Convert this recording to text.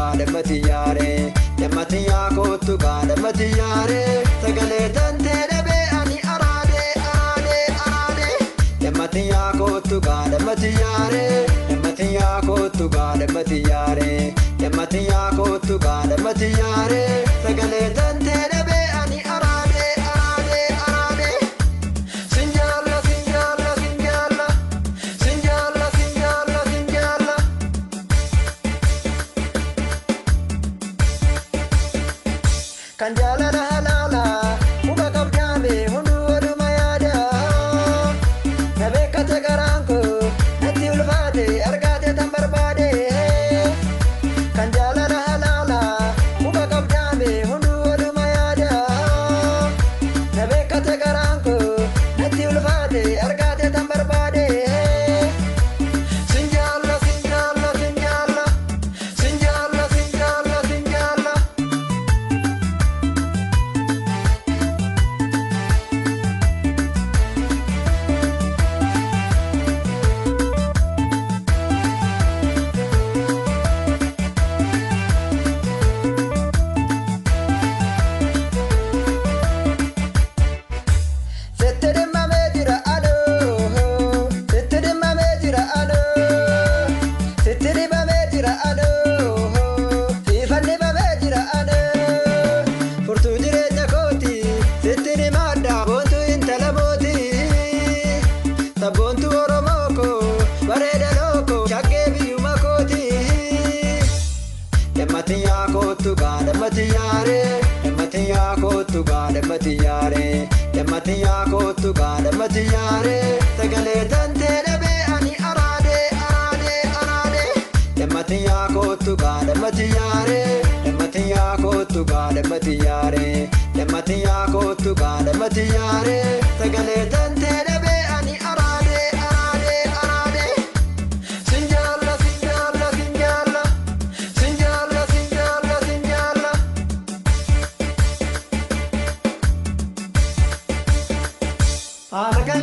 gaada matiyare Yamatiya kottu gaada matiyare Sagale tante dabe ani arade arade arade Yamatiya kottu gaada matiyare Yamatiya kottu gaada matiyare Yamatiya kottu gaada matiyare Sagale tante dabe ani arade arade arade Sinjala sinjala sinjala Sinjala sinjala sinjala Kanjala na halala Muka kabjame hundu wadu mayada Nabe kata garanko Nati ulfade argate tambarbade Kanjala na halala Muka kabjame hundu wadu mayada Nabe kata garanko Nati ulfade argate tambarbade Sinjala sinjala sinjala Sinjala sinjala sinjala Sittiri mamejira ado Sittiri mamejira ado Sittiri mamejira ado Sifanni mamejira ado Furtu jireenya kooti Sittiri madda Boontu intala mooti Sabboontu Oromoo koo Bareeda looko Shaggee biyyuma kooti Yamatiya kottu gaada matiyare Yamatiya kottu gaada matiyare Yamatiya kottu gaada matiyare Sagale tante dabe ani arade arade arade Yamatiya kottu gaada matiyare Yamatiya kottu gaada matiyare Yamatiya kottu gaada matiyare Sagale tante dabe ani arade arade arade Sinjala sinjala sinjala Sinjala sinjala sinjala Alakan